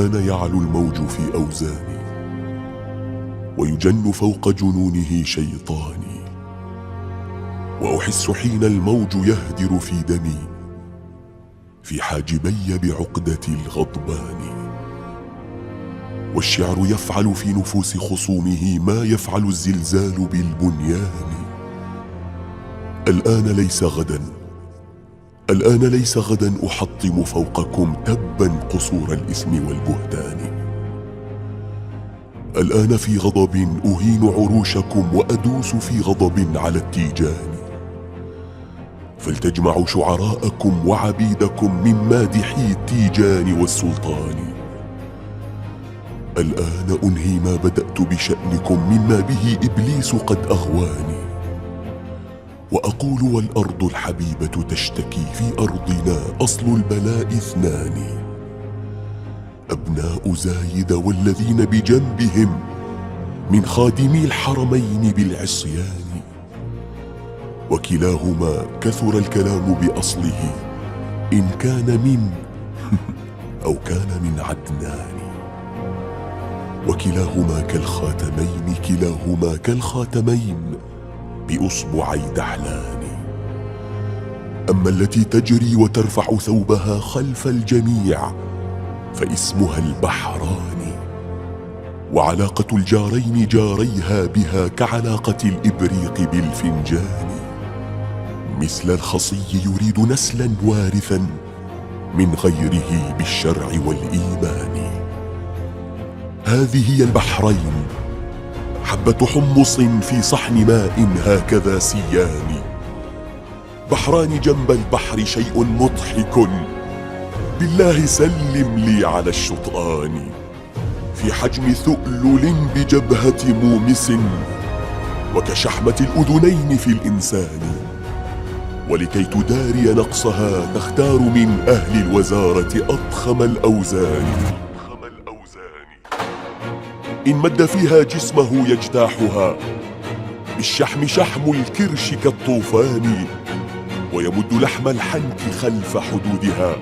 الآن يعلو الموج في أوزاني، ويجن فوق جنونه شيطاني، وأحس حين الموج يهدر في دمي في حاجبي بعقدة الغضبان. والشعر يفعل في نفوس خصومه ما يفعل الزلزال بالبنيان. الآن ليس غدا أحطم فوقكم تبا قصور الإثم والبهتان. الآن في غضب أهين عروشكم وأدوس في غضب على التيجان. فلتجمعوا شعراءكم وعبيدكم من مادحي التيجان والسلطان. الآن أنهي ما بدأت بشأنكم مما به إبليس قد أغواني، وأقول والأرض الحبيبة تشتكي في أرضنا أصل البلاء اثنان: أبناء زايد والذين بجنبهم من خادمي الحرمين بالعصيان. وكلاهما كثر الكلام بأصله إن كان من أو كان من عدنان. وكلاهما كالخاتمين بأصبعي دحلان. أما التي تجري وترفع ثوبها خلف الجميع فاسمها البحران. وعلاقة الجارين جاريها بها كعلاقة الإبريق بالفنجان. مثل الخصي يريد نسلا وارثا من غيره بالشرع والإيمان. هذه هي البحرين، حبة حمص في صحن ماء هكذا سيان. بحران جنب البحر شيء مضحك، بالله سلم لي على الشطآن. في حجم ثؤلل بجبهة مومس، وكشحمة الأذنين في الإنسان. ولكي تداري نقصها تختار من أهل الوزارة أضخم الأوزان. إن مد فيها جسمه يجتاحها، بالشحم شحم الكرش كالطوفان. ويمد لحم الحنك خلف حدودها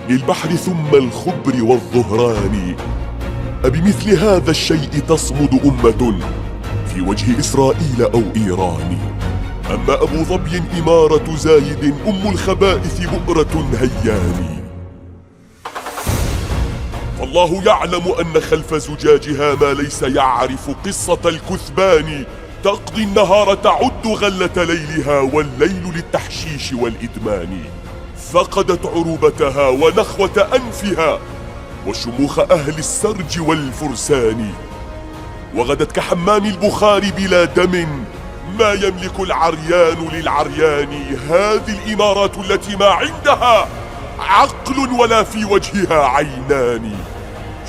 للبحر ثم الخبر والظهران. أبمثل هذا الشيء تصمد أمة في وجه إسرائيل أو إيران؟ أما أبو ظبي إمارة زايد أم الخبائث بؤرة هيان. فالله يعلم أن خلف زجاجها ما ليس يعرف قصة الكثبان. تقضي النهار تعد غلة ليلها والليل للتحشيش والإدمان. فقدت عروبتها ونخوة أنفها وشموخ أهل السرج والفرسان. وغدت كحمام البخار بلا دم، ما يملك العريان للعريان. هذه الإمارات التي ما عندها عقل ولا في وجهها عينان.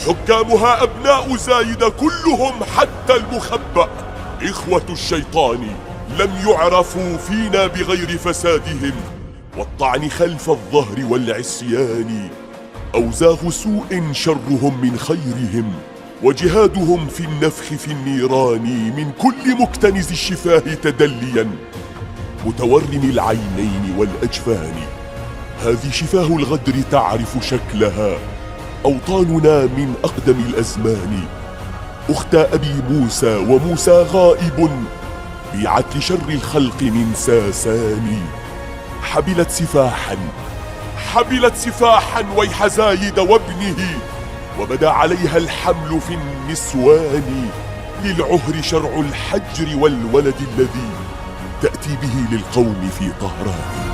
حكامها أبناء زايد كلهم حتى المخبأ إخوة الشيطان. لم يعرفوا فينا بغير فسادهم والطعن خلف الظهر والعصيان. أوزاغ سوء شرهم من خيرهم، وجهادهم في النفخ في النيران. من كل مكتنز الشفاه تدليا، متورم العينين والأجفان. هذه شفاه الغدر تعرف شكلها، أوطاننا من أقدم الأزمان. أخت أبي موسى وموسى غائب بعدل شر الخلق من ساسان. حبلت سفاحا ويح زايد وابنه، وبدا عليها الحمل في النسوان. للعهر شرع الحجر والولد الذي تأتي به للقوم في طهران.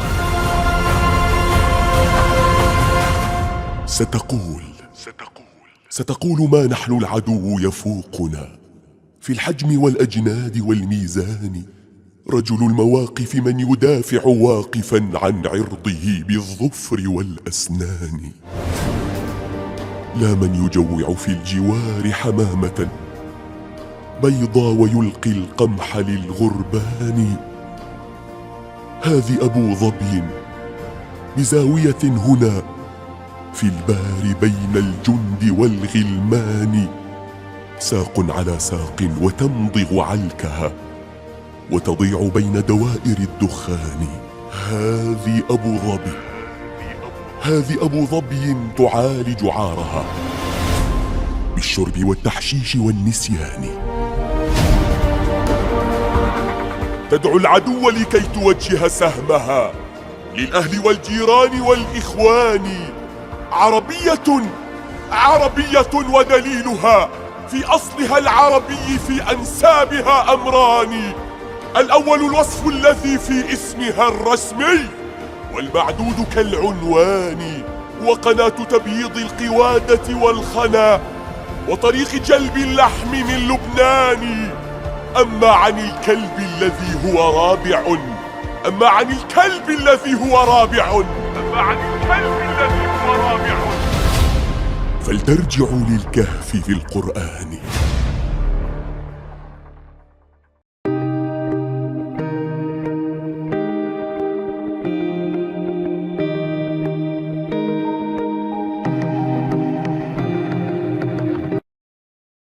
ستقول ما نحن العدو يفوقنا في الحجم والأجناد والميزان. رجل المواقف من يدافع واقفا عن عرضه بالظفر والأسنان. لا من يجوع في الجوار حمامة بيضا ويلقي القمح للغربان. هذه أبو ظبي بزاوية هنا في البار بين الجند والغلمان. ساق على ساق وتمضغ علكها وتضيع بين دوائر الدخان. هذه أبو ظبي تعالج عارها بالشرب والتحشيش والنسيان. تدعو العدو لكي توجه سهمها للأهل والجيران والإخوان. عربية ودليلها في أصلها العربي في أنسابها أمران. الأول الوصف الذي في اسمها الرسمي، والمعدود كالعنوان، وقناة تبييض القوادة والخنا وطريق جلب اللحم من لبنان. أما عن الكلب الذي هو رابع فلترجعوا للكهف في القرآن.